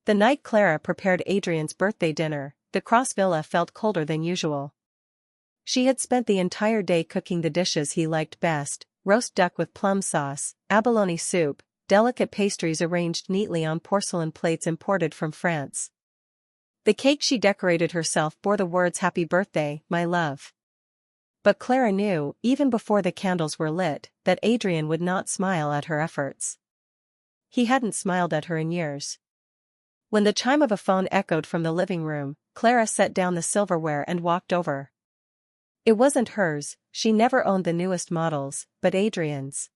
The night Clara prepared Adrian's birthday dinner, the Cross Villa felt colder than usual. She had spent the entire day cooking the dishes he liked best: roast duck with plum sauce, abalone soup, delicate pastries arranged neatly on porcelain plates imported from France. The cake she decorated herself bore the words "Happy Birthday, my love." But Clara knew, even before the candles were lit, that Adrian would not smile at her efforts. He hadn't smiled at her in years. When the chime of a phone echoed from the living room, Clara set down the silverware and walked over. It wasn't hers, she never owned the newest models, but Adrian's.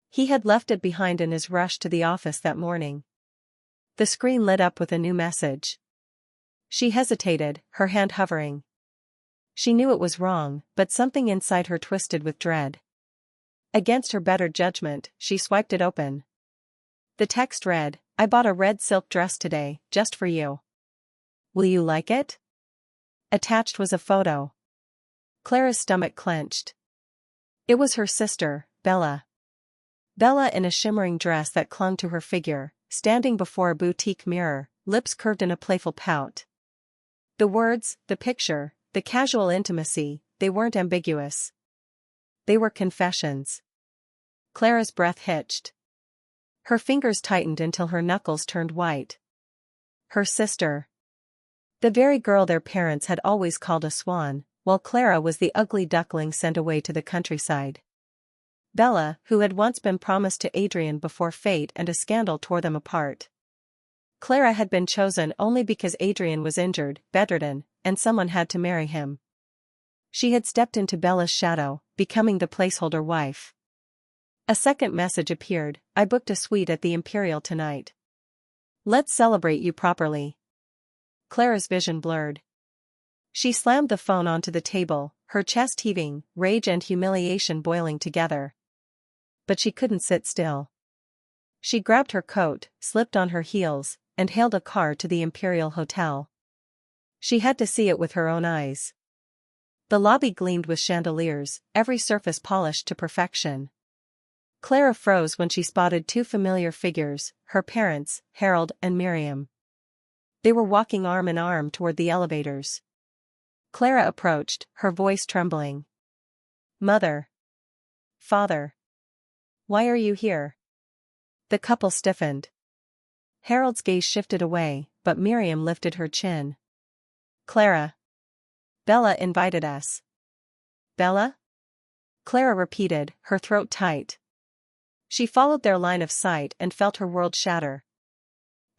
He had left it behind in his rush to the office that morning. The screen lit up with a new message. She hesitated, her hand hovering. She knew it was wrong, but something inside her twisted with dread. Against her better judgment, she swiped it open. The text read, "I bought a red silk dress today, just for you. Will you like it?" Attached was a photo. Clara's stomach clenched. It was her sister, Bella. Bella in a shimmering dress that clung to her figure, standing before a boutique mirror, lips curved in a playful pout. The words, the picture, the casual intimacy, they weren't ambiguous. They were confessions. Clara's breath hitched. Her fingers tightened until her knuckles turned white. Her sister. The very girl their parents had always called a swan, while Clara was the ugly duckling sent away to the countryside. Bella, who had once been promised to Adrian before fate and a scandal tore them apart. Clara had been chosen only because Adrian was injured, bedridden, and someone had to marry him. She had stepped into Bella's shadow, becoming the placeholder wife. A second message appeared: "I booked a suite at the Imperial tonight. Let's celebrate you properly." Clara's vision blurred. She slammed the phone onto the table, her chest heaving, rage and humiliation boiling together. But she couldn't sit still. She grabbed her coat, slipped on her heels, and hailed a car to the Imperial Hotel. She had to see it with her own eyes. The lobby gleamed with chandeliers, every surface polished to perfection. Clara froze when she spotted two familiar figures, her parents, Harold and Miriam. They were walking arm in arm toward the elevators. Clara approached, her voice trembling. "Mother. Father. Why are you here?" The couple stiffened. Harold's gaze shifted away, but Miriam lifted her chin. "Clara. Bella invited us." "Bella?" Clara repeated, her throat tight. She followed their line of sight and felt her world shatter.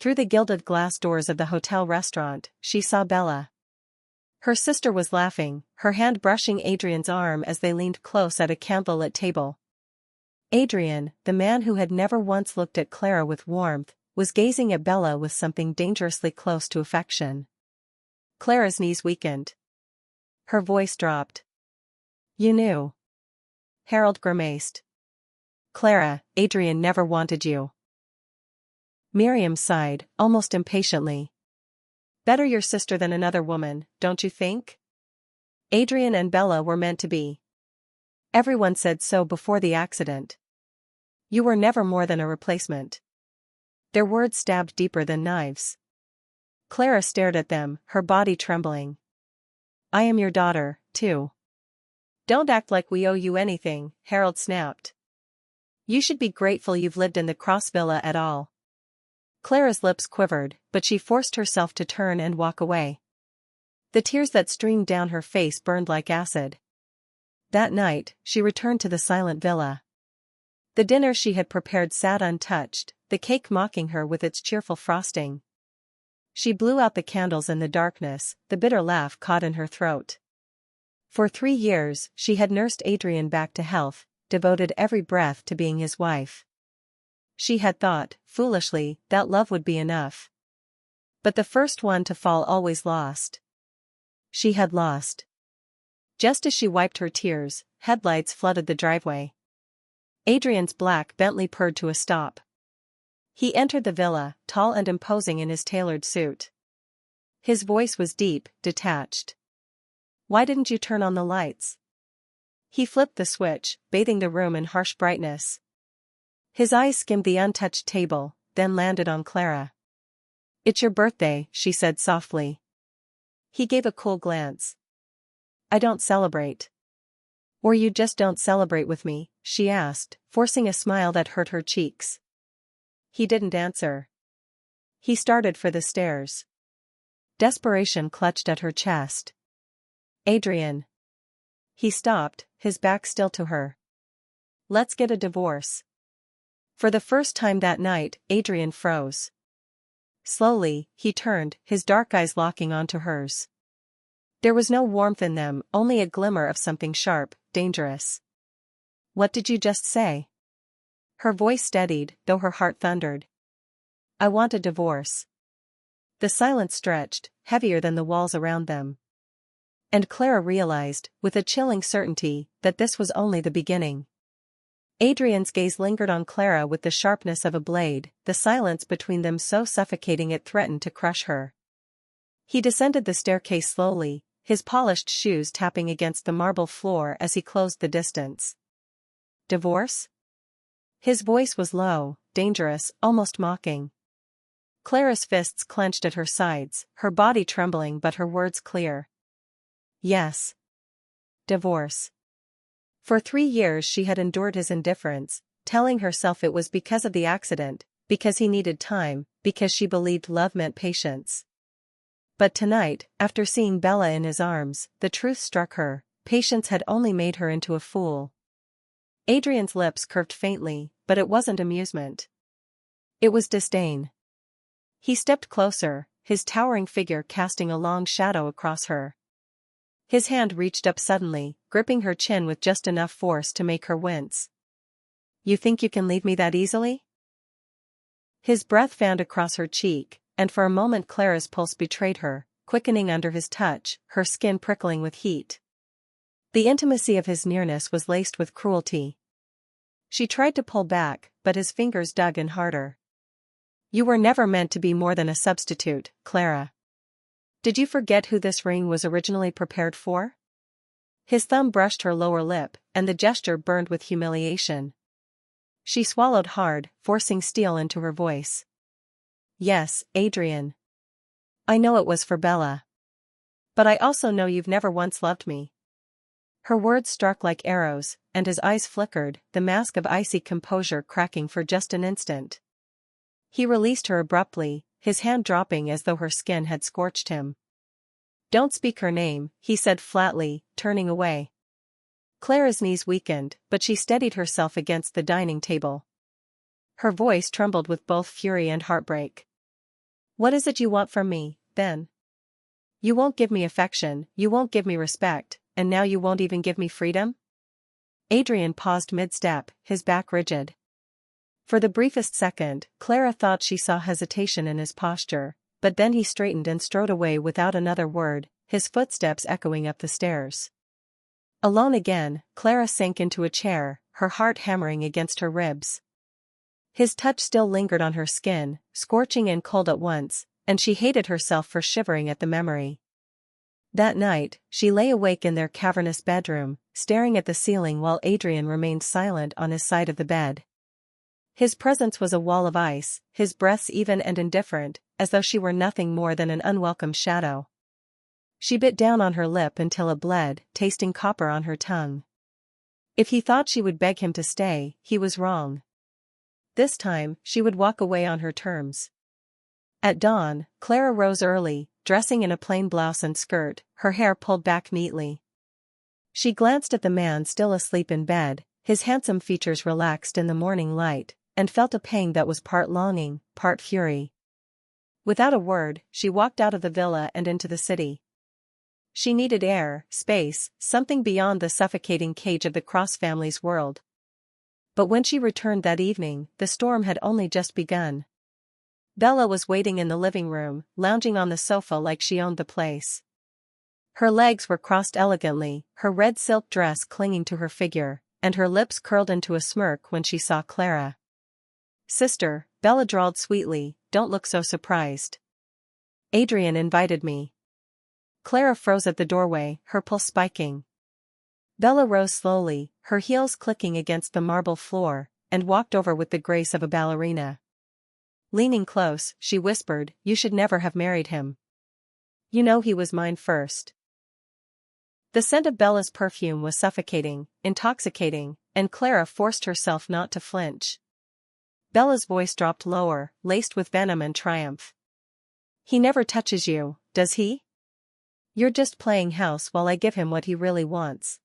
Through the gilded glass doors of the hotel restaurant, she saw Bella. Her sister was laughing, her hand brushing Adrian's arm as they leaned close at a candlelit table. Adrian, the man who had never once looked at Clara with warmth, was gazing at Bella with something dangerously close to affection. Clara's knees weakened. Her voice dropped. "You knew." Harold grimaced. "Clara, Adrian never wanted you." Miriam sighed, almost impatiently. "Better your sister than another woman, don't you think? Adrian and Bella were meant to be. Everyone said so before the accident. You were never more than a replacement." Their words stabbed deeper than knives. Clara stared at them, her body trembling. "I am your daughter, too." "Don't act like we owe you anything," Harold snapped. "You should be grateful you've lived in the Cross Villa at all." Clara's lips quivered, but she forced herself to turn and walk away. The tears that streamed down her face burned like acid. That night, she returned to the silent villa. The dinner she had prepared sat untouched, the cake mocking her with its cheerful frosting. She blew out the candles in the darkness, the bitter laugh caught in her throat. For 3 years, she had nursed Adrian back to health, devoted every breath to being his wife. She had thought, foolishly, that love would be enough. But the first one to fall always lost. She had lost. Just as she wiped her tears, headlights flooded the driveway. Adrian's black Bentley purred to a stop. He entered the villa, tall and imposing in his tailored suit. His voice was deep, detached. "Why didn't you turn on the lights?" He flipped the switch, bathing the room in harsh brightness. His eyes skimmed the untouched table, then landed on Clara. It's your birthday, she said softly. He gave a cool glance. I don't celebrate. Or you just don't celebrate with me, she asked, forcing a smile that hurt her cheeks. He didn't answer. He started for the stairs. Desperation clutched at her chest. Adrian. He stopped, his back still to her. Let's get a divorce. For the first time that night, Adrian froze. Slowly, he turned, his dark eyes locking onto hers. There was no warmth in them, only a glimmer of something sharp, dangerous. What did you just say? Her voice steadied, though her heart thundered. I want a divorce. The silence stretched, heavier than the walls around them. And Clara realized, with a chilling certainty, that this was only the beginning. Adrian's gaze lingered on Clara with the sharpness of a blade, the silence between them so suffocating it threatened to crush her. He descended the staircase slowly, his polished shoes tapping against the marble floor as he closed the distance. Divorce? His voice was low, dangerous, almost mocking. Clara's fists clenched at her sides, her body trembling but her words clear. Yes. Divorce. For 3 years she had endured his indifference, telling herself it was because of the accident, because he needed time, because she believed love meant patience. But tonight, after seeing Bella in his arms, the truth struck her, patience had only made her into a fool. Adrian's lips curved faintly, but it wasn't amusement. It was disdain. He stepped closer, his towering figure casting a long shadow across her. His hand reached up suddenly, gripping her chin with just enough force to make her wince. You think you can leave me that easily? His breath fanned across her cheek, and for a moment Clara's pulse betrayed her, quickening under his touch, her skin prickling with heat. The intimacy of his nearness was laced with cruelty. She tried to pull back, but his fingers dug in harder. You were never meant to be more than a substitute, Clara. Did you forget who this ring was originally prepared for? His thumb brushed her lower lip, and the gesture burned with humiliation. She swallowed hard, forcing steel into her voice. Yes, Adrian. I know it was for Bella. But I also know you've never once loved me. Her words struck like arrows, and his eyes flickered, the mask of icy composure cracking for just an instant. He released her abruptly, his hand dropping as though her skin had scorched him. Don't speak her name, he said flatly, turning away. Clara's knees weakened, but she steadied herself against the dining table. Her voice trembled with both fury and heartbreak. What is it you want from me, then? You won't give me affection, you won't give me respect, and now you won't even give me freedom? Adrian paused mid-step, his back rigid. For the briefest second, Clara thought she saw hesitation in his posture, but then he straightened and strode away without another word, his footsteps echoing up the stairs. Alone again, Clara sank into a chair, her heart hammering against her ribs. His touch still lingered on her skin, scorching and cold at once, and she hated herself for shivering at the memory. That night, she lay awake in their cavernous bedroom, staring at the ceiling while Adrian remained silent on his side of the bed. His presence was a wall of ice, his breaths even and indifferent, as though she were nothing more than an unwelcome shadow. She bit down on her lip until it bled, tasting copper on her tongue. If he thought she would beg him to stay, he was wrong. This time, she would walk away on her terms. At dawn, Clara rose early, dressing in a plain blouse and skirt, her hair pulled back neatly. She glanced at the man still asleep in bed, his handsome features relaxed in the morning light, and felt a pang that was part longing, part fury. Without a word, she walked out of the villa and into the city. She needed air, space, something beyond the suffocating cage of the Cross family's world. But when she returned that evening, the storm had only just begun. Bella was waiting in the living room, lounging on the sofa like she owned the place. Her legs were crossed elegantly, her red silk dress clinging to her figure, and her lips curled into a smirk when she saw Clara. "Sister," Bella drawled sweetly, "don't look so surprised. Adrian invited me." Clara froze at the doorway, her pulse spiking. Bella rose slowly, her heels clicking against the marble floor, and walked over with the grace of a ballerina. Leaning close, she whispered, "You should never have married him. You know he was mine first." The scent of Bella's perfume was suffocating, intoxicating, and Clara forced herself not to flinch. Bella's voice dropped lower, laced with venom and triumph. "He never touches you, does he? You're just playing house while I give him what he really wants."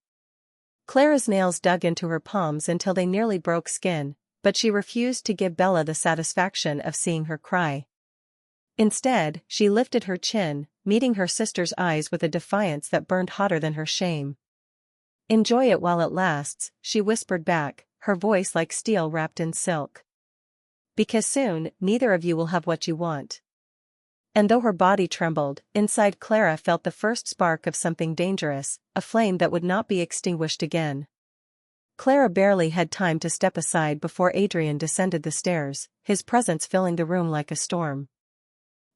Clara's nails dug into her palms until they nearly broke skin, but she refused to give Bella the satisfaction of seeing her cry. Instead, she lifted her chin, meeting her sister's eyes with a defiance that burned hotter than her shame. "Enjoy it while it lasts," she whispered back, her voice like steel wrapped in silk. "Because soon, neither of you will have what you want." And though her body trembled, inside Clara felt the first spark of something dangerous, a flame that would not be extinguished again. Clara barely had time to step aside before Adrian descended the stairs, his presence filling the room like a storm.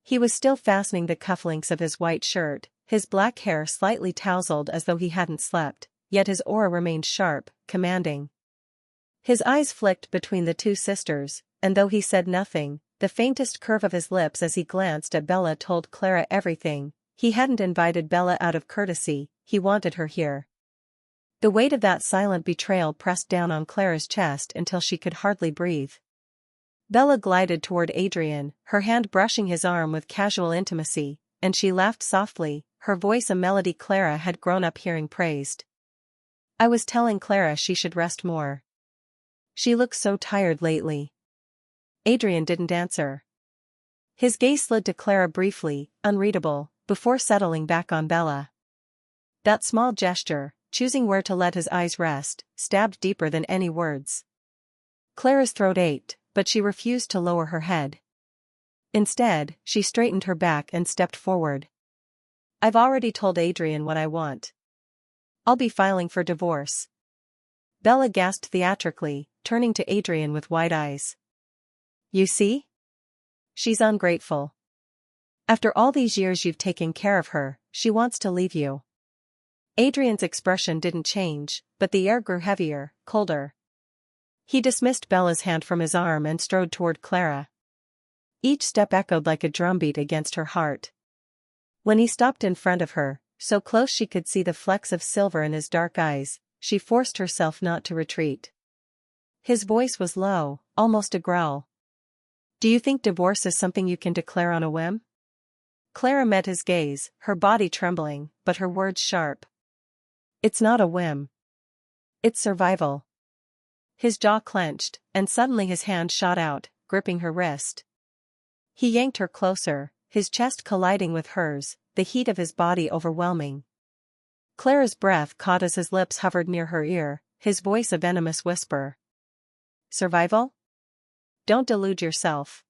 He was still fastening the cufflinks of his white shirt, his black hair slightly tousled as though he hadn't slept, yet his aura remained sharp, commanding. His eyes flicked between the two sisters, and though he said nothing, the faintest curve of his lips as he glanced at Bella told Clara everything. He hadn't invited Bella out of courtesy, he wanted her here. The weight of that silent betrayal pressed down on Clara's chest until she could hardly breathe. Bella glided toward Adrian, her hand brushing his arm with casual intimacy, and she laughed softly, her voice a melody Clara had grown up hearing praised. "I was telling Clara she should rest more. She looks so tired lately." Adrian didn't answer. His gaze slid to Clara briefly, unreadable, before settling back on Bella. That small gesture, choosing where to let his eyes rest, stabbed deeper than any words. Clara's throat ached, but she refused to lower her head. Instead, she straightened her back and stepped forward. "I've already told Adrian what I want. I'll be filing for divorce." Bella gasped theatrically, turning to Adrian with wide eyes. "You see? She's ungrateful. After all these years you've taken care of her, she wants to leave you." Adrian's expression didn't change, but the air grew heavier, colder. He dismissed Bella's hand from his arm and strode toward Clara. Each step echoed like a drumbeat against her heart. When he stopped in front of her, so close she could see the flecks of silver in his dark eyes, she forced herself not to retreat. His voice was low, almost a growl. "Do you think divorce is something you can declare on a whim?" Clara met his gaze, her body trembling, but her words sharp. "It's not a whim. It's survival." His jaw clenched, and suddenly his hand shot out, gripping her wrist. He yanked her closer, his chest colliding with hers, the heat of his body overwhelming. Clara's breath caught as his lips hovered near her ear, his voice a venomous whisper. "Survival? Don't delude yourself.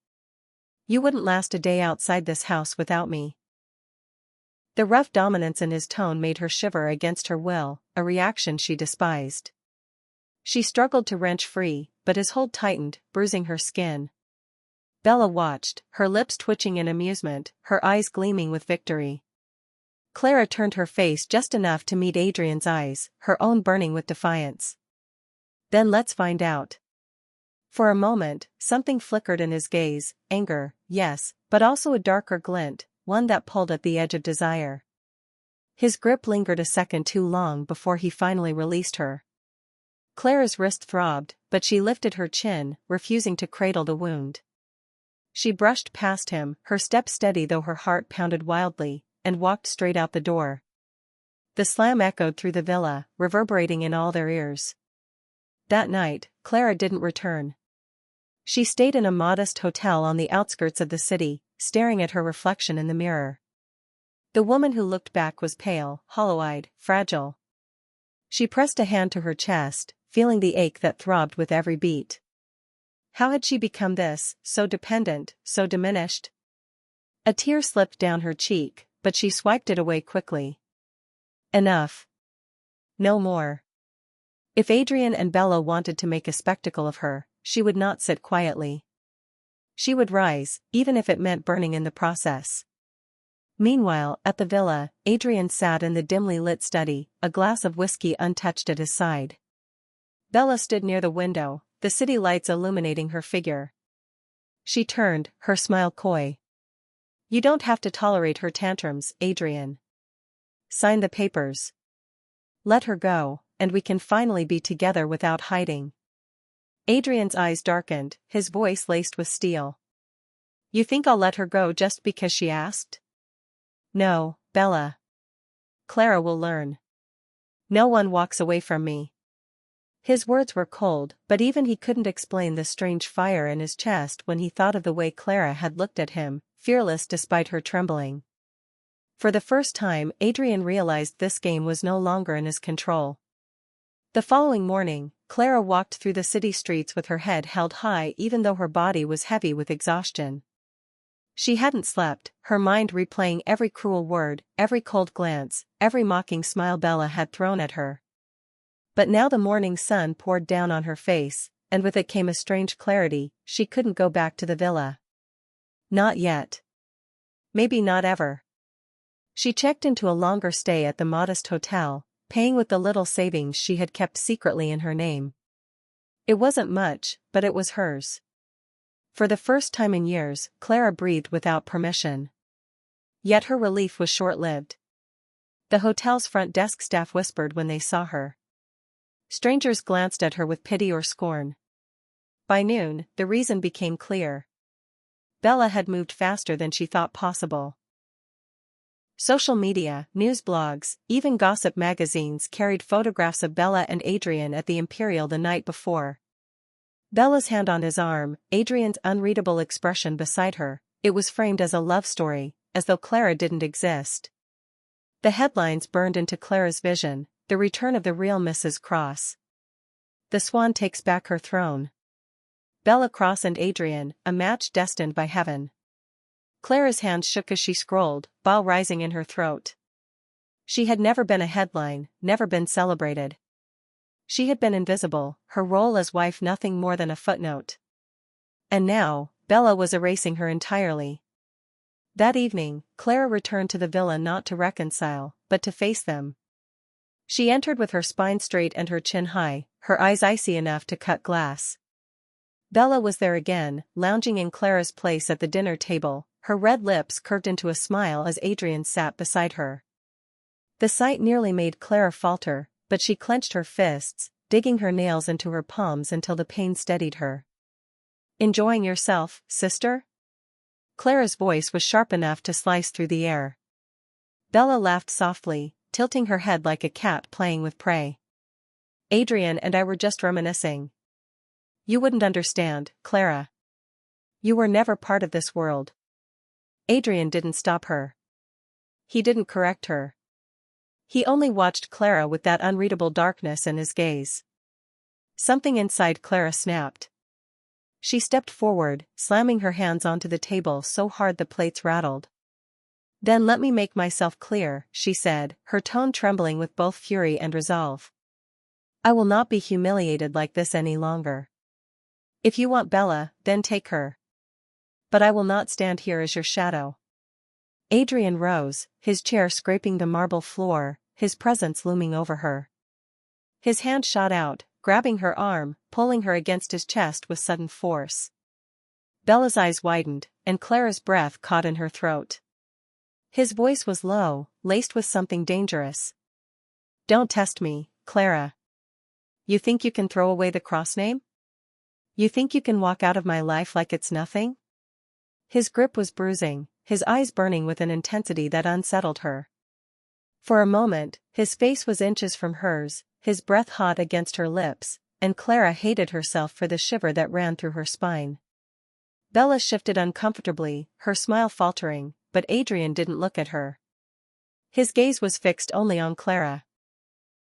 You wouldn't last a day outside this house without me." The rough dominance in his tone made her shiver against her will, a reaction she despised. She struggled to wrench free, but his hold tightened, bruising her skin. Bella watched, her lips twitching in amusement, her eyes gleaming with victory. Clara turned her face just enough to meet Adrian's eyes, her own burning with defiance. "Then let's find out." For a moment, something flickered in his gaze, anger, yes, but also a darker glint, one that pulled at the edge of desire. His grip lingered a second too long before he finally released her. Clara's wrist throbbed, but she lifted her chin, refusing to cradle the wound. She brushed past him, her step steady though her heart pounded wildly, and walked straight out the door. The slam echoed through the villa, reverberating in all their ears. That night, Clara didn't return. She stayed in a modest hotel on the outskirts of the city, staring at her reflection in the mirror. The woman who looked back was pale, hollow-eyed, fragile. She pressed a hand to her chest, feeling the ache that throbbed with every beat. How had she become this, so dependent, so diminished? A tear slipped down her cheek, but she swiped it away quickly. Enough. No more. If Adrian and Bella wanted to make a spectacle of her, she would not sit quietly. She would rise, even if it meant burning in the process. Meanwhile, at the villa, Adrian sat in the dimly lit study, a glass of whiskey untouched at his side. Bella stood near the window, the city lights illuminating her figure. She turned, her smile coy. You don't have to tolerate her tantrums, Adrian. Sign the papers. Let her go, and we can finally be together without hiding. Adrian's eyes darkened, his voice laced with steel. You think I'll let her go just because she asked? No, Bella. Clara will learn. No one walks away from me. His words were cold, but even he couldn't explain the strange fire in his chest when he thought of the way Clara had looked at him, fearless despite her trembling. For the first time, Adrian realized this game was no longer in his control. The following morning, Clara walked through the city streets with her head held high even though her body was heavy with exhaustion. She hadn't slept, her mind replaying every cruel word, every cold glance, every mocking smile Bella had thrown at her. But now the morning sun poured down on her face, and with it came a strange clarity. She couldn't go back to the villa. Not yet. Maybe not ever. She checked into a longer stay at the modest hotel, paying with the little savings she had kept secretly in her name. It wasn't much, but it was hers. For the first time in years, Clara breathed without permission. Yet her relief was short-lived. The hotel's front desk staff whispered when they saw her. Strangers glanced at her with pity or scorn. By noon, the reason became clear. Bella had moved faster than she thought possible. Social media, news blogs, even gossip magazines carried photographs of Bella and Adrian at the Imperial the night before. Bella's hand on his arm, Adrian's unreadable expression beside her, it was framed as a love story, as though Clara didn't exist. The headlines burned into Clara's vision, the return of the real Mrs. Cross. The Swan takes back her throne. Bella Cross and Adrian, a match destined by heaven. Clara's hand shook as she scrolled, bile rising in her throat. She had never been a headline, never been celebrated. She had been invisible, her role as wife nothing more than a footnote. And now, Bella was erasing her entirely. That evening, Clara returned to the villa not to reconcile, but to face them. She entered with her spine straight and her chin high, her eyes icy enough to cut glass. Bella was there again, lounging in Clara's place at the dinner table, her red lips curved into a smile as Adrian sat beside her. The sight nearly made Clara falter, but she clenched her fists, digging her nails into her palms until the pain steadied her. Enjoying yourself, sister? Clara's voice was sharp enough to slice through the air. Bella laughed softly, tilting her head like a cat playing with prey. Adrian and I were just reminiscing. You wouldn't understand, Clara. You were never part of this world. Adrian didn't stop her. He didn't correct her. He only watched Clara with that unreadable darkness in his gaze. Something inside Clara snapped. She stepped forward, slamming her hands onto the table so hard the plates rattled. Then let me make myself clear, she said, her tone trembling with both fury and resolve. I will not be humiliated like this any longer. If you want Bella, then take her. But I will not stand here as your shadow. Adrian rose, his chair scraping the marble floor, his presence looming over her. His hand shot out, grabbing her arm, pulling her against his chest with sudden force. Bella's eyes widened, and Clara's breath caught in her throat. His voice was low, laced with something dangerous. Don't test me, Clara. You think you can throw away the cross name? You think you can walk out of my life like it's nothing? His grip was bruising, his eyes burning with an intensity that unsettled her. For a moment, his face was inches from hers, his breath hot against her lips, and Clara hated herself for the shiver that ran through her spine. Bella shifted uncomfortably, her smile faltering, but Adrian didn't look at her. His gaze was fixed only on Clara.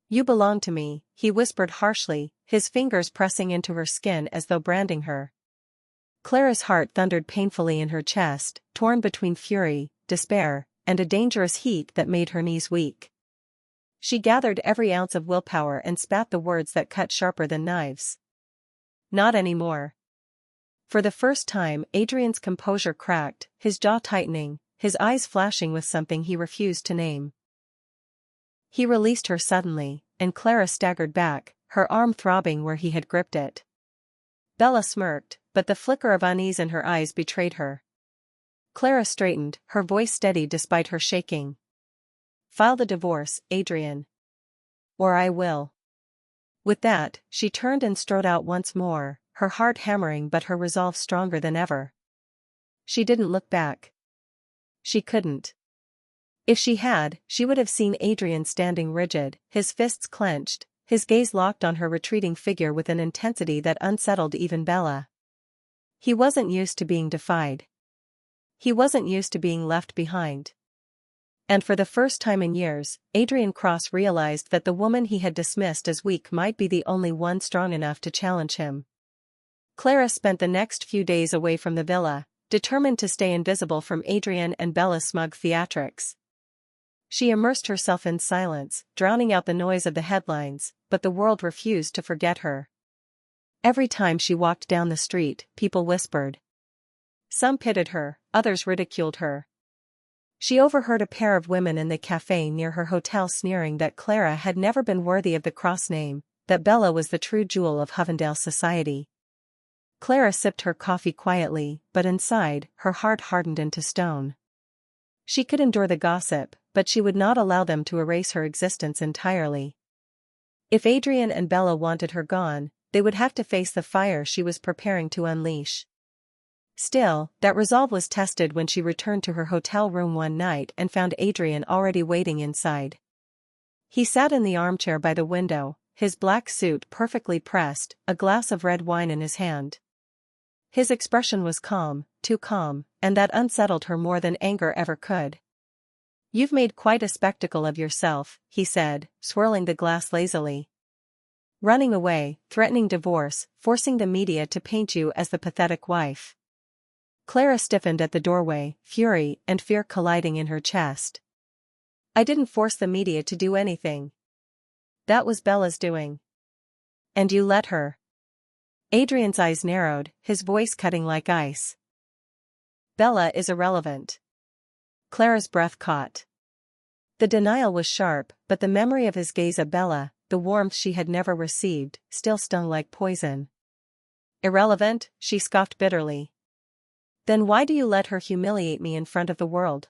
You belong to me, he whispered harshly, his fingers pressing into her skin as though branding her. Clara's heart thundered painfully in her chest, torn between fury, despair, and a dangerous heat that made her knees weak. She gathered every ounce of willpower and spat the words that cut sharper than knives. Not anymore. For the first time, Adrian's composure cracked, his jaw tightening, his eyes flashing with something he refused to name. He released her suddenly, and Clara staggered back, her arm throbbing where he had gripped it. Bella smirked, but the flicker of unease in her eyes betrayed her. Clara straightened, her voice steady despite her shaking. "File the divorce, Adrian. Or I will." With that, she turned and strode out once more, her heart hammering but her resolve stronger than ever. She didn't look back. She couldn't. If she had, she would have seen Adrian standing rigid, his fists clenched, his gaze locked on her retreating figure with an intensity that unsettled even Bella. He wasn't used to being defied. He wasn't used to being left behind. And for the first time in years, Adrian Cross realized that the woman he had dismissed as weak might be the only one strong enough to challenge him. Clara spent the next few days away from the villa, determined to stay invisible from Adrian and Bella's smug theatrics. She immersed herself in silence, drowning out the noise of the headlines, but the world refused to forget her. Every time she walked down the street, people whispered. Some pitied her, others ridiculed her. She overheard a pair of women in the cafe near her hotel sneering that Clara had never been worthy of the Cross name, that Bella was the true jewel of Hovendale society. Clara sipped her coffee quietly, but inside, her heart hardened into stone. She could endure the gossip, but she would not allow them to erase her existence entirely. If Adrian and Bella wanted her gone, they would have to face the fire she was preparing to unleash. Still, that resolve was tested when she returned to her hotel room one night and found Adrian already waiting inside. He sat in the armchair by the window, his black suit perfectly pressed, a glass of red wine in his hand. His expression was calm, too calm, and that unsettled her more than anger ever could. "You've made quite a spectacle of yourself," he said, swirling the glass lazily. "Running away, threatening divorce, forcing the media to paint you as the pathetic wife." Clara stiffened at the doorway, fury and fear colliding in her chest. "I didn't force the media to do anything. That was Bella's doing. And you let her." Adrian's eyes narrowed, his voice cutting like ice. "Bella is irrelevant." Clara's breath caught. The denial was sharp, but the memory of his gaze at Bella, the warmth she had never received, still stung like poison. "Irrelevant?" she scoffed bitterly. "Then why do you let her humiliate me in front of the world?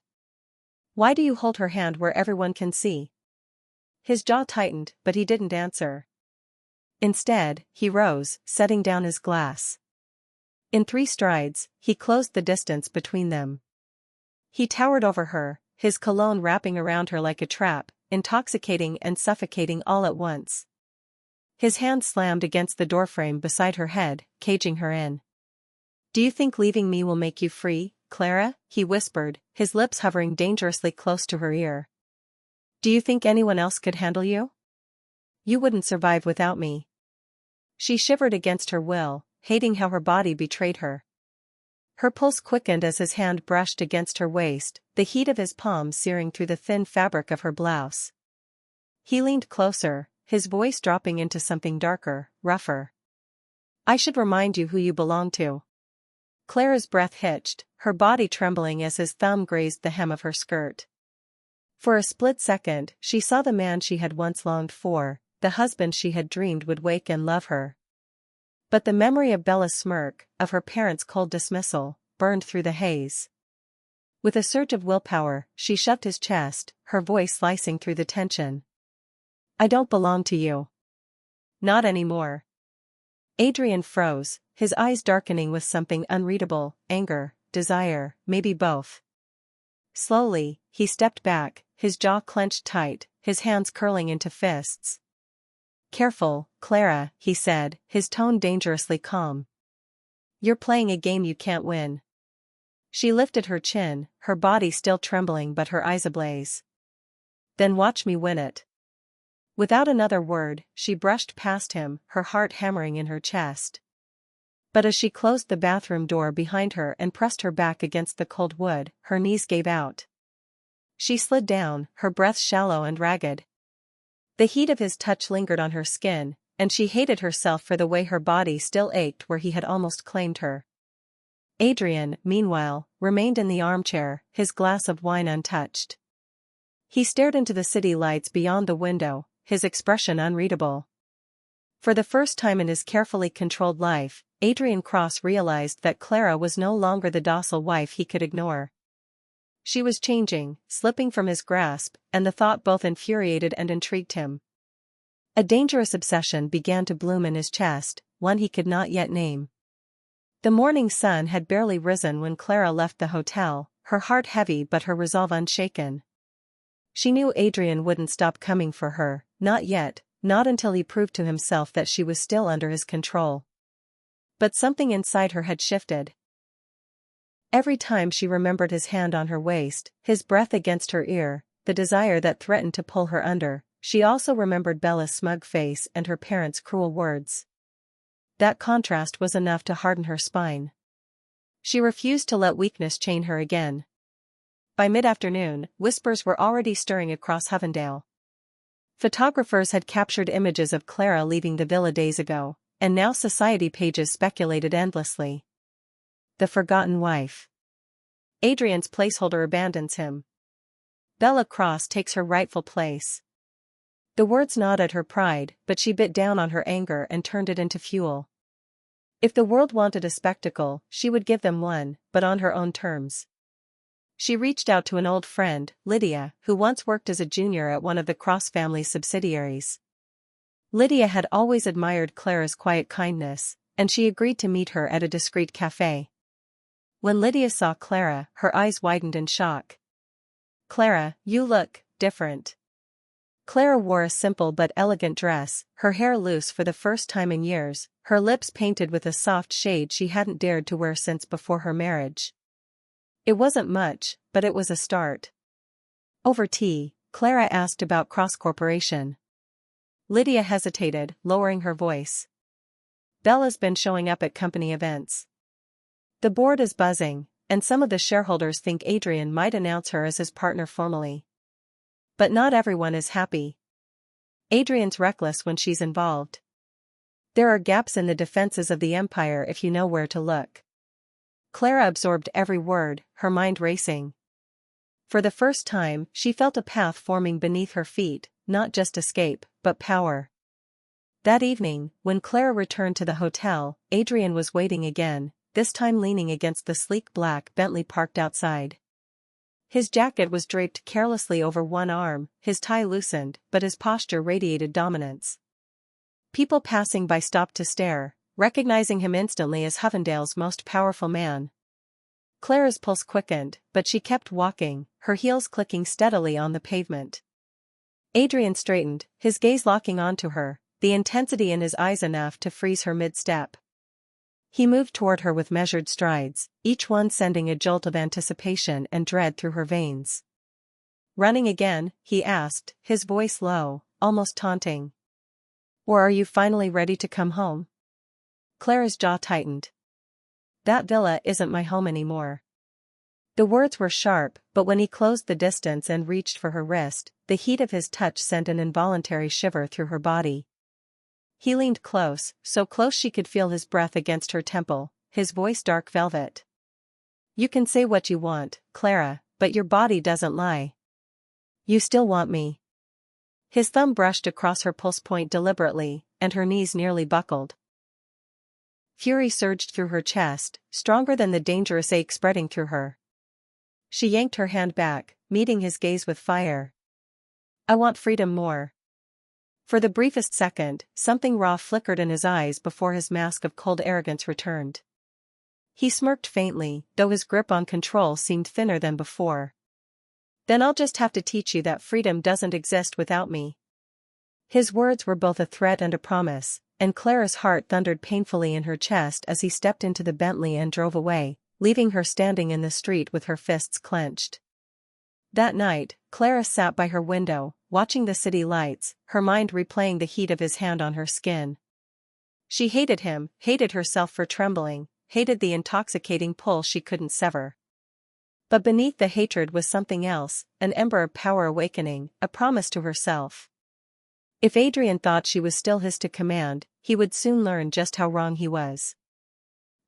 Why do you hold her hand where everyone can see?" His jaw tightened, but he didn't answer. Instead, he rose, setting down his glass. In 3 strides, he closed the distance between them. He towered over her, his cologne wrapping around her like a trap, intoxicating and suffocating all at once. His hand slammed against the doorframe beside her head, caging her in. "Do you think leaving me will make you free, Clara?" he whispered, his lips hovering dangerously close to her ear. "Do you think anyone else could handle you? You wouldn't survive without me." She shivered against her will, hating how her body betrayed her. Her pulse quickened as his hand brushed against her waist, the heat of his palm searing through the thin fabric of her blouse. He leaned closer, his voice dropping into something darker, rougher. "I should remind you who you belong to." Clara's breath hitched, her body trembling as his thumb grazed the hem of her skirt. For a split second, she saw the man she had once longed for, the husband she had dreamed would wake and love her. But the memory of Bella's smirk, of her parents' cold dismissal, burned through the haze. With a surge of willpower, she shoved his chest, her voice slicing through the tension. "I don't belong to you. Not anymore." Adrian froze, his eyes darkening with something unreadable, anger, desire, maybe both. Slowly, he stepped back, his jaw clenched tight, his hands curling into fists. "Careful, Clara," he said, his tone dangerously calm. "You're playing a game you can't win." She lifted her chin, her body still trembling but her eyes ablaze. "Then watch me win it." Without another word, she brushed past him, her heart hammering in her chest. But as she closed the bathroom door behind her and pressed her back against the cold wood, her knees gave out. She slid down, her breath shallow and ragged. The heat of his touch lingered on her skin, and she hated herself for the way her body still ached where he had almost claimed her. Adrian, meanwhile, remained in the armchair, his glass of wine untouched. He stared into the city lights beyond the window, his expression unreadable. For the first time in his carefully controlled life, Adrian Cross realized that Clara was no longer the docile wife he could ignore. She was changing, slipping from his grasp, and the thought both infuriated and intrigued him. A dangerous obsession began to bloom in his chest, one he could not yet name. The morning sun had barely risen when Clara left the hotel, her heart heavy but her resolve unshaken. She knew Adrian wouldn't stop coming for her, not yet, not until he proved to himself that she was still under his control. But something inside her had shifted. Every time she remembered his hand on her waist, his breath against her ear, the desire that threatened to pull her under, she also remembered Bella's smug face and her parents' cruel words. That contrast was enough to harden her spine. She refused to let weakness chain her again. By mid-afternoon, whispers were already stirring across Hovendale. Photographers had captured images of Clara leaving the villa days ago, and now society pages speculated endlessly. The forgotten wife. Adrian's placeholder abandons him. Bella Cross takes her rightful place. The words gnawed at her pride, but she bit down on her anger and turned it into fuel. If the world wanted a spectacle, she would give them one, but on her own terms. She reached out to an old friend, Lydia, who once worked as a junior at one of the Cross family's subsidiaries. Lydia had always admired Clara's quiet kindness, and she agreed to meet her at a discreet cafe. When Lydia saw Clara, her eyes widened in shock. "Clara, you look different." Clara wore a simple but elegant dress, her hair loose for the first time in years, her lips painted with a soft shade she hadn't dared to wear since before her marriage. It wasn't much, but it was a start. Over tea, Clara asked about Cross Corporation. Lydia hesitated, lowering her voice. "Bella's been showing up at company events. The board is buzzing, and some of the shareholders think Adrian might announce her as his partner formally. But not everyone is happy. Adrian's reckless when she's involved. There are gaps in the defenses of the empire if you know where to look." Clara absorbed every word, her mind racing. For the first time, she felt a path forming beneath her feet, not just escape, but power. That evening, when Clara returned to the hotel, Adrian was waiting again, this time leaning against the sleek black Bentley parked outside. His jacket was draped carelessly over one arm, his tie loosened, but his posture radiated dominance. People passing by stopped to stare, recognizing him instantly as Hovendale's most powerful man. Clara's pulse quickened, but she kept walking, her heels clicking steadily on the pavement. Adrian straightened, his gaze locking onto her, the intensity in his eyes enough to freeze her mid-step. He moved toward her with measured strides, each one sending a jolt of anticipation and dread through her veins. "Running again?" he asked, his voice low, almost taunting. "Or are you finally ready to come home?" Clara's jaw tightened. "That villa isn't my home anymore." The words were sharp, but when he closed the distance and reached for her wrist, the heat of his touch sent an involuntary shiver through her body. He leaned close, so close she could feel his breath against her temple, his voice dark velvet. "You can say what you want, Clara, but your body doesn't lie. You still want me." His thumb brushed across her pulse point deliberately, and her knees nearly buckled. Fury surged through her chest, stronger than the dangerous ache spreading through her. She yanked her hand back, meeting his gaze with fire. "I want freedom more." For the briefest second, something raw flickered in his eyes before his mask of cold arrogance returned. He smirked faintly, though his grip on control seemed thinner than before. "Then I'll just have to teach you that freedom doesn't exist without me." His words were both a threat and a promise, and Clara's heart thundered painfully in her chest as he stepped into the Bentley and drove away, leaving her standing in the street with her fists clenched. That night, Clara sat by her window, watching the city lights, her mind replaying the heat of his hand on her skin. She hated him, hated herself for trembling, hated the intoxicating pull she couldn't sever. But beneath the hatred was something else, an ember of power awakening, a promise to herself. If Adrian thought she was still his to command, he would soon learn just how wrong he was.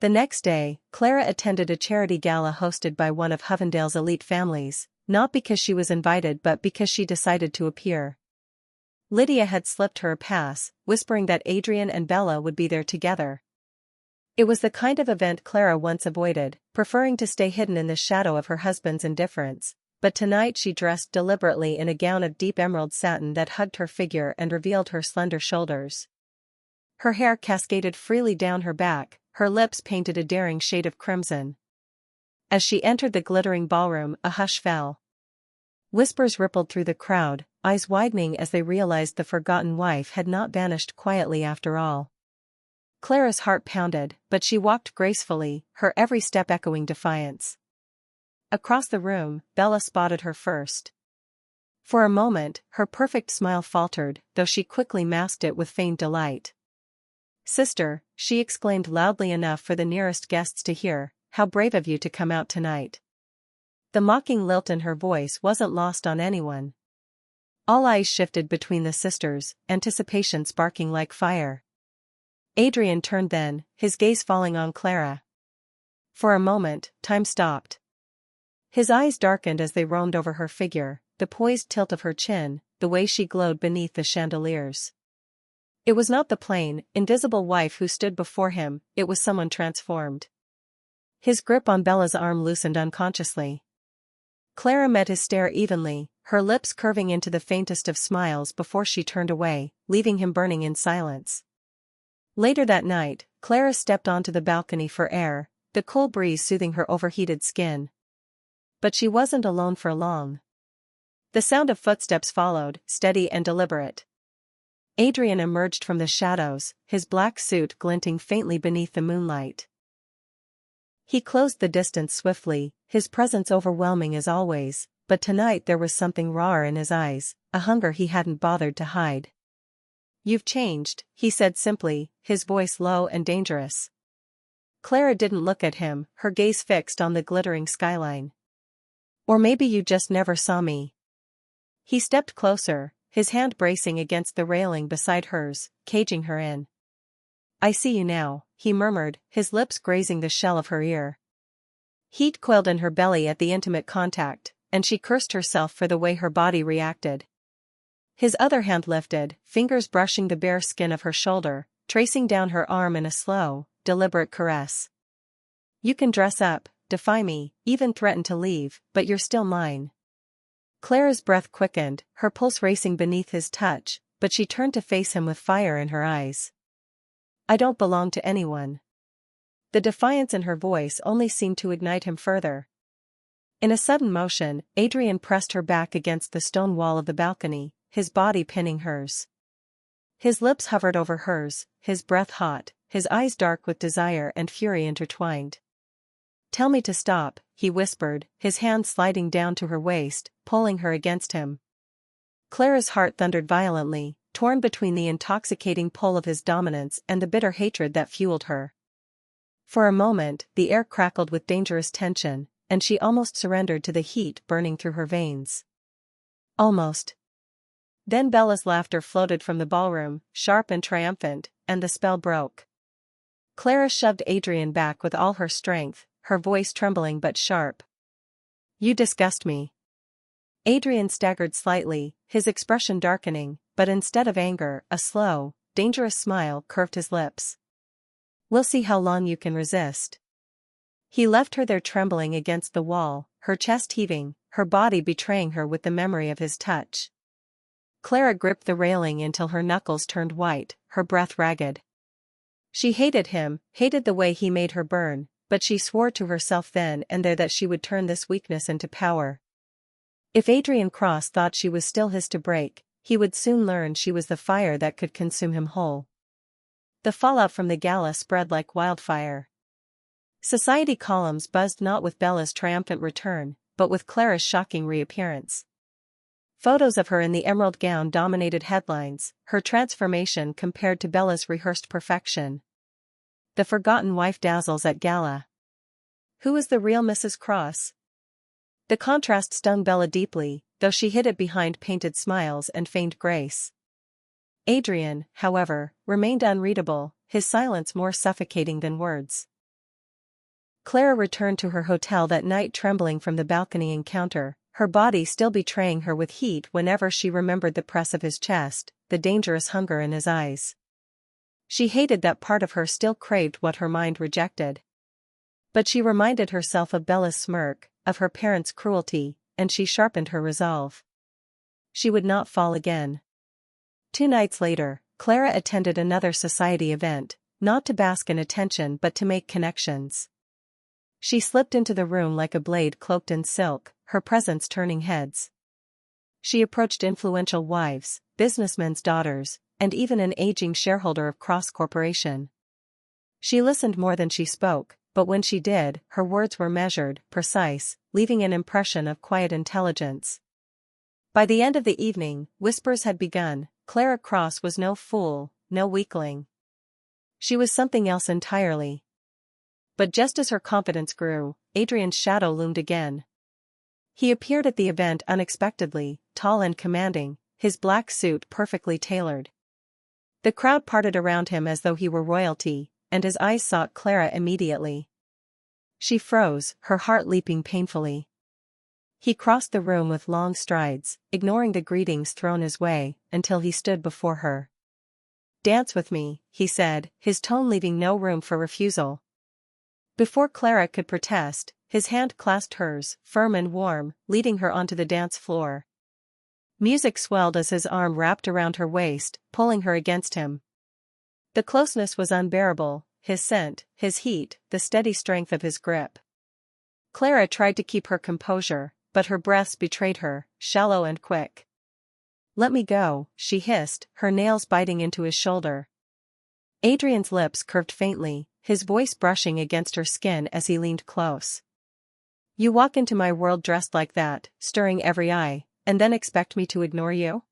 The next day, Clara attended a charity gala hosted by one of Hovendale's elite families, not because she was invited but because she decided to appear. Lydia had slipped her a pass, whispering that Adrian and Bella would be there together. It was the kind of event Clara once avoided, preferring to stay hidden in the shadow of her husband's indifference, but tonight she dressed deliberately in a gown of deep emerald satin that hugged her figure and revealed her slender shoulders. Her hair cascaded freely down her back, her lips painted a daring shade of crimson. As she entered the glittering ballroom, a hush fell. Whispers rippled through the crowd, eyes widening as they realized the forgotten wife had not vanished quietly after all. Clara's heart pounded, but she walked gracefully, her every step echoing defiance. Across the room, Bella spotted her first. For a moment, her perfect smile faltered, though she quickly masked it with feigned delight. "Sister," she exclaimed loudly enough for the nearest guests to hear, "how brave of you to come out tonight." The mocking lilt in her voice wasn't lost on anyone. All eyes shifted between the sisters, anticipation sparking like fire. Adrian turned then, his gaze falling on Clara. For a moment, time stopped. His eyes darkened as they roamed over her figure, the poised tilt of her chin, the way she glowed beneath the chandeliers. It was not the plain, invisible wife who stood before him, it was someone transformed. His grip on Bella's arm loosened unconsciously. Clara met his stare evenly, her lips curving into the faintest of smiles before she turned away, leaving him burning in silence. Later that night, Clara stepped onto the balcony for air, the cool breeze soothing her overheated skin. But she wasn't alone for long. The sound of footsteps followed, steady and deliberate. Adrian emerged from the shadows, his black suit glinting faintly beneath the moonlight. He closed the distance swiftly, his presence overwhelming as always, but tonight there was something rawer in his eyes, a hunger he hadn't bothered to hide. "You've changed," he said simply, his voice low and dangerous. Clara didn't look at him, her gaze fixed on the glittering skyline. "Or maybe you just never saw me." He stepped closer, his hand bracing against the railing beside hers, caging her in. "I see you now," he murmured, his lips grazing the shell of her ear. Heat coiled in her belly at the intimate contact, and she cursed herself for the way her body reacted. His other hand lifted, fingers brushing the bare skin of her shoulder, tracing down her arm in a slow, deliberate caress. "You can dress up, defy me, even threaten to leave, but you're still mine." Clara's breath quickened, her pulse racing beneath his touch, but she turned to face him with fire in her eyes. "I don't belong to anyone." The defiance in her voice only seemed to ignite him further. In a sudden motion, Adrian pressed her back against the stone wall of the balcony, his body pinning hers. His lips hovered over hers, his breath hot, his eyes dark with desire and fury intertwined. "Tell me to stop," he whispered, his hand sliding down to her waist, pulling her against him. Clara's heart thundered violently, torn between the intoxicating pull of his dominance and the bitter hatred that fueled her. For a moment, the air crackled with dangerous tension, and she almost surrendered to the heat burning through her veins. Almost. Then Bella's laughter floated from the ballroom, sharp and triumphant, and the spell broke. Clara shoved Adrian back with all her strength, her voice trembling but sharp. "You disgust me." Adrian staggered slightly, his expression darkening, but instead of anger, a slow, dangerous smile curved his lips. "We'll see how long you can resist." He left her there trembling against the wall, her chest heaving, her body betraying her with the memory of his touch. Clara gripped the railing until her knuckles turned white, her breath ragged. She hated him, hated the way he made her burn, but she swore to herself then and there that she would turn this weakness into power. If Adrian Cross thought she was still his to break, he would soon learn she was the fire that could consume him whole. The fallout from the gala spread like wildfire. Society columns buzzed not with Bella's triumphant return, but with Clara's shocking reappearance. Photos of her in the emerald gown dominated headlines, her transformation compared to Bella's rehearsed perfection. The forgotten wife dazzles at gala. Who is the real Mrs. Cross? The contrast stung Bella deeply, though she hid it behind painted smiles and feigned grace. Adrian, however, remained unreadable, his silence more suffocating than words. Clara returned to her hotel that night trembling from the balcony encounter, her body still betraying her with heat whenever she remembered the press of his chest, the dangerous hunger in his eyes. She hated that part of her still craved what her mind rejected. But she reminded herself of Bella's smirk, of her parents' cruelty, and she sharpened her resolve. She would not fall again. 2 nights later, Clara attended another society event, not to bask in attention but to make connections. She slipped into the room like a blade cloaked in silk, her presence turning heads. She approached influential wives, businessmen's daughters, and even an aging shareholder of Cross Corporation. She listened more than she spoke, but when she did, her words were measured, precise, leaving an impression of quiet intelligence. By the end of the evening, whispers had begun. Clara Cross was no fool, no weakling. She was something else entirely. But just as her confidence grew, Adrian's shadow loomed again. He appeared at the event unexpectedly, tall and commanding, his black suit perfectly tailored. The crowd parted around him as though he were royalty, and his eyes sought Clara immediately. She froze, her heart leaping painfully. He crossed the room with long strides, ignoring the greetings thrown his way, until he stood before her. "Dance with me," he said, his tone leaving no room for refusal. Before Clara could protest, his hand clasped hers, firm and warm, leading her onto the dance floor. Music swelled as his arm wrapped around her waist, pulling her against him. The closeness was unbearable, his scent, his heat, the steady strength of his grip. Clara tried to keep her composure, but her breaths betrayed her, shallow and quick. "Let me go," she hissed, her nails biting into his shoulder. Adrian's lips curved faintly, his voice brushing against her skin as he leaned close. "You walk into my world dressed like that, stirring every eye, and then expect me to ignore you?"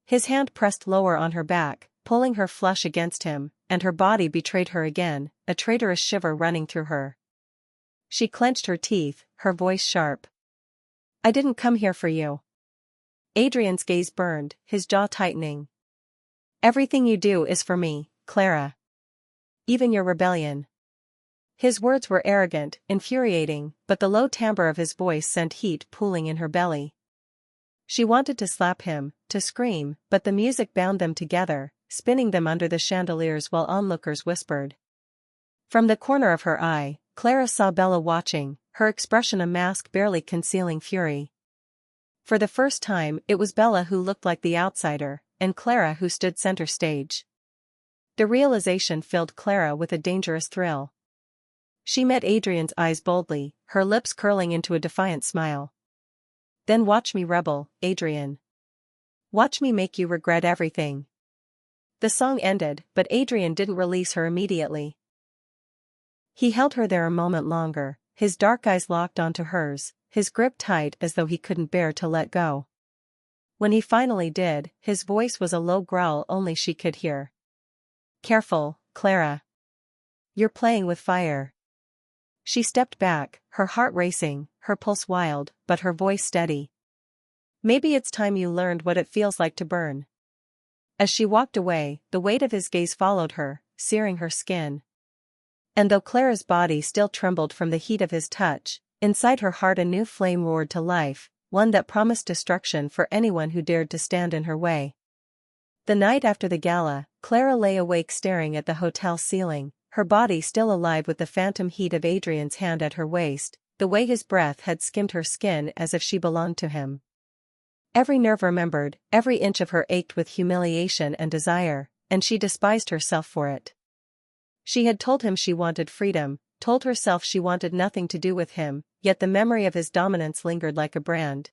His hand pressed lower on her back, pulling her flush against him, and her body betrayed her again, a traitorous shiver running through her. She clenched her teeth, her voice sharp. "I didn't come here for you." Adrian's gaze burned, his jaw tightening. "Everything you do is for me, Clara. Even your rebellion." His words were arrogant, infuriating, but the low timbre of his voice sent heat pooling in her belly. She wanted to slap him, to scream, but the music bound them together, spinning them under the chandeliers while onlookers whispered. From the corner of her eye, Clara saw Bella watching, her expression a mask barely concealing fury. For the first time, it was Bella who looked like the outsider, and Clara who stood center stage. The realization filled Clara with a dangerous thrill. She met Adrian's eyes boldly, her lips curling into a defiant smile. "Then watch me rebel, Adrian. Watch me make you regret everything." The song ended, but Adrian didn't release her immediately. He held her there a moment longer, his dark eyes locked onto hers, his grip tight as though he couldn't bear to let go. When he finally did, his voice was a low growl only she could hear. "Careful, Clara. You're playing with fire." She stepped back, her heart racing, her pulse wild, but her voice steady. "Maybe it's time you learned what it feels like to burn." As she walked away, the weight of his gaze followed her, searing her skin. And though Clara's body still trembled from the heat of his touch, inside her heart a new flame roared to life, one that promised destruction for anyone who dared to stand in her way. The night after the gala, Clara lay awake staring at the hotel ceiling, her body still alive with the phantom heat of Adrian's hand at her waist, the way his breath had skimmed her skin as if she belonged to him. Every nerve remembered, every inch of her ached with humiliation and desire, and she despised herself for it. She had told him she wanted freedom, told herself she wanted nothing to do with him, yet the memory of his dominance lingered like a brand.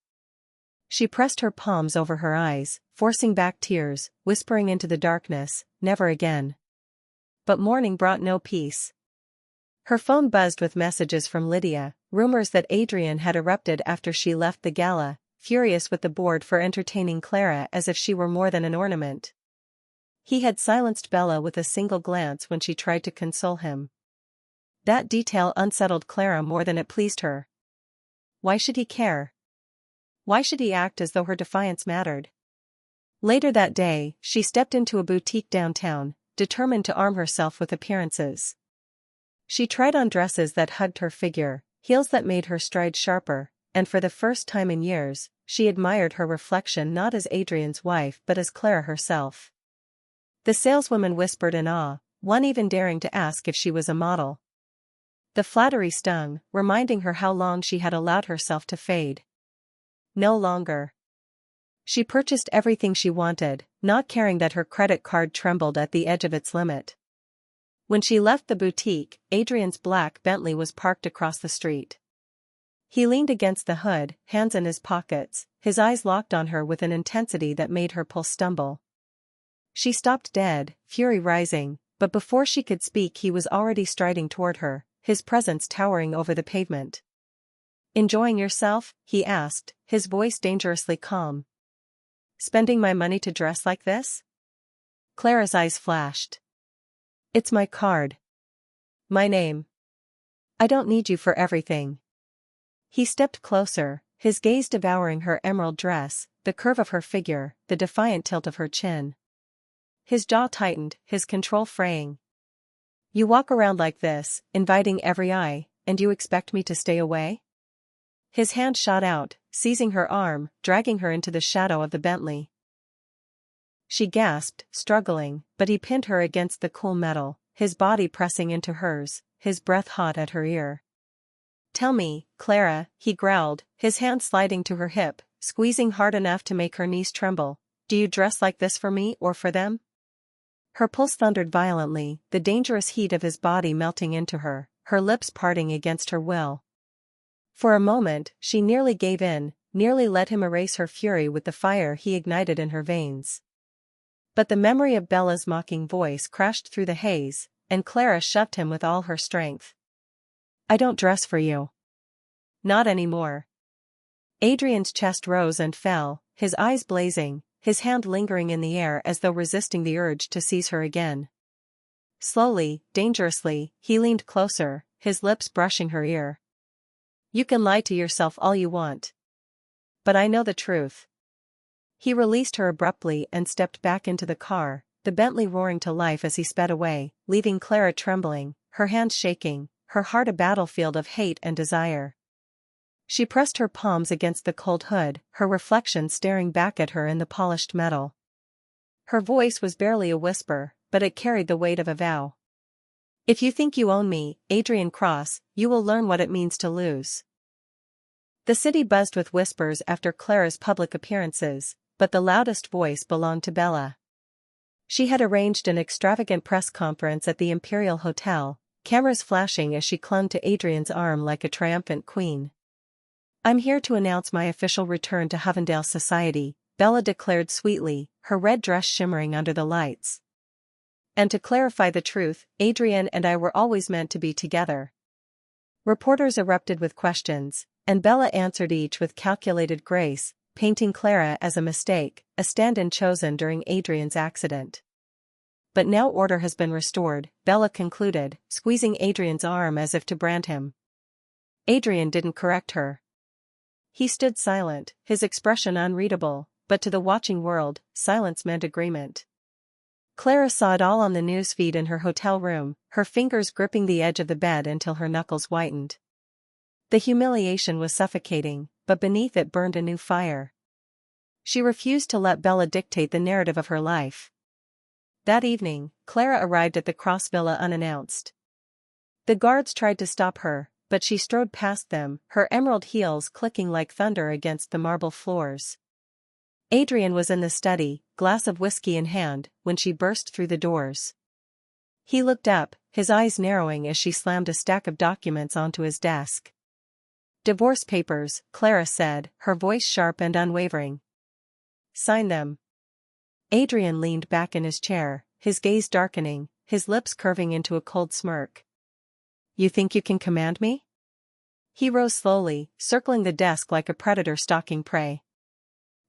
She pressed her palms over her eyes, forcing back tears, whispering into the darkness, "Never again." But morning brought no peace. Her phone buzzed with messages from Lydia, rumors that Adrian had erupted after she left the gala, furious with the board for entertaining Clara as if she were more than an ornament. He had silenced Bella with a single glance when she tried to console him. That detail unsettled Clara more than it pleased her. Why should he care? Why should he act as though her defiance mattered? Later that day, she stepped into a boutique downtown, determined to arm herself with appearances. She tried on dresses that hugged her figure, heels that made her stride sharper, and for the first time in years, she admired her reflection not as Adrian's wife but as Clara herself. The saleswoman whispered in awe, one even daring to ask if she was a model. The flattery stung, reminding her how long she had allowed herself to fade. No longer. She purchased everything she wanted, not caring that her credit card trembled at the edge of its limit. When she left the boutique, Adrian's black Bentley was parked across the street. He leaned against the hood, hands in his pockets, his eyes locked on her with an intensity that made her pulse stumble. She stopped dead, fury rising, but before she could speak he was already striding toward her, his presence towering over the pavement. "Enjoying yourself?" he asked, his voice dangerously calm. "Spending my money to dress like this?" Clara's eyes flashed. "It's my card. My name. I don't need you for everything." He stepped closer, his gaze devouring her emerald dress, the curve of her figure, the defiant tilt of her chin. His jaw tightened, his control fraying. "You walk around like this, inviting every eye, and you expect me to stay away?" His hand shot out, seizing her arm, dragging her into the shadow of the Bentley. She gasped, struggling, but he pinned her against the cool metal, his body pressing into hers, his breath hot at her ear. "Tell me, Clara," he growled, his hand sliding to her hip, squeezing hard enough to make her knees tremble, "do you dress like this for me or for them?" Her pulse thundered violently, the dangerous heat of his body melting into her, her lips parting against her will. For a moment, she nearly gave in, nearly let him erase her fury with the fire he ignited in her veins. But the memory of Bella's mocking voice crashed through the haze, and Clara shoved him with all her strength. "I don't dress for you. Not anymore." Adrian's chest rose and fell, his eyes blazing, his hand lingering in the air as though resisting the urge to seize her again. Slowly, dangerously, he leaned closer, his lips brushing her ear. "You can lie to yourself all you want. But I know the truth." He released her abruptly and stepped back into the car, the Bentley roaring to life as he sped away, leaving Clara trembling, her hands shaking, her heart a battlefield of hate and desire. She pressed her palms against the cold hood, her reflection staring back at her in the polished metal. Her voice was barely a whisper, but it carried the weight of a vow. "If you think you own me, Adrian Cross, you will learn what it means to lose." The city buzzed with whispers after Clara's public appearances, but the loudest voice belonged to Bella. She had arranged an extravagant press conference at the Imperial Hotel, cameras flashing as she clung to Adrian's arm like a triumphant queen. "I'm here to announce my official return to Hovendale society," Bella declared sweetly, her red dress shimmering under the lights. "And to clarify the truth, Adrian and I were always meant to be together." Reporters erupted with questions, and Bella answered each with calculated grace, painting Clara as a mistake, a stand-in chosen during Adrian's accident. "But now order has been restored," Bella concluded, squeezing Adrian's arm as if to brand him. Adrian didn't correct her. He stood silent, his expression unreadable, but to the watching world, silence meant agreement. Clara saw it all on the newsfeed in her hotel room, her fingers gripping the edge of the bed until her knuckles whitened. The humiliation was suffocating, but beneath it burned a new fire. She refused to let Bella dictate the narrative of her life. That evening, Clara arrived at the Cross Villa unannounced. The guards tried to stop her, but she strode past them, her emerald heels clicking like thunder against the marble floors. Adrian was in the study, glass of whiskey in hand, when she burst through the doors. He looked up, his eyes narrowing as she slammed a stack of documents onto his desk. "Divorce papers," Clara said, her voice sharp and unwavering. "Sign them." Adrian leaned back in his chair, his gaze darkening, his lips curving into a cold smirk. "You think you can command me?" He rose slowly, circling the desk like a predator stalking prey.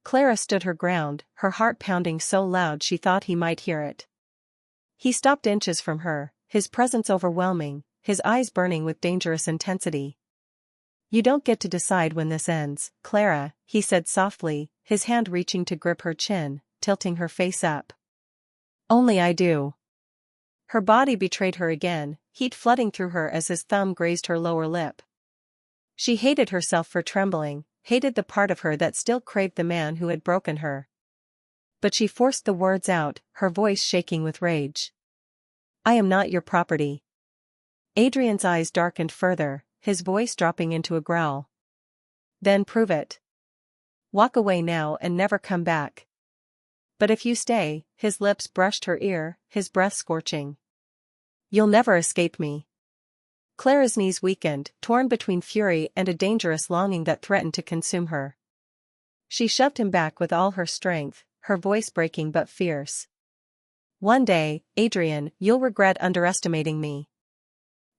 Clara stood her ground, her heart pounding so loud she thought he might hear it. He stopped inches from her, his presence overwhelming, his eyes burning with dangerous intensity. "You don't get to decide when this ends, Clara," he said softly, his hand reaching to grip her chin, tilting her face up. "Only I do." Her body betrayed her again, heat flooding through her as his thumb grazed her lower lip. She hated herself for trembling, hated the part of her that still craved the man who had broken her. But she forced the words out, her voice shaking with rage. I am not your property. Adrian's eyes darkened further, his voice dropping into a growl. Then prove it. Walk away now and never come back. But if you stay, his lips brushed her ear, his breath scorching. You'll never escape me. Clara's knees weakened, torn between fury and a dangerous longing that threatened to consume her. She shoved him back with all her strength, her voice breaking but fierce. One day, Adrian, you'll regret underestimating me.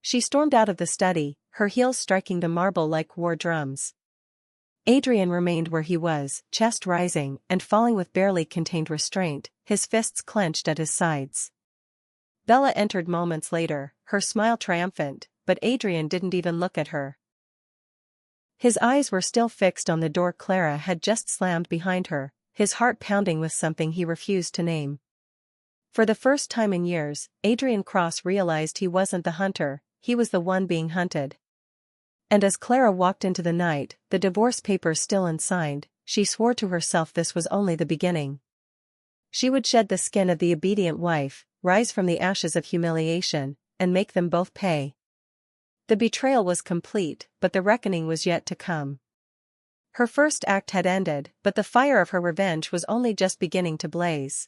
She stormed out of the study, her heels striking the marble like war drums. Adrian remained where he was, chest rising and falling with barely contained restraint, his fists clenched at his sides. Bella entered moments later, her smile triumphant, but Adrian didn't even look at her. His eyes were still fixed on the door Clara had just slammed behind her, his heart pounding with something he refused to name. For the first time in years, Adrian Cross realized he wasn't the hunter, he was the one being hunted. And as Clara walked into the night, the divorce papers still unsigned, she swore to herself this was only the beginning. She would shed the skin of the obedient wife, rise from the ashes of humiliation, and make them both pay. The betrayal was complete, but the reckoning was yet to come. Her first act had ended, but the fire of her revenge was only just beginning to blaze.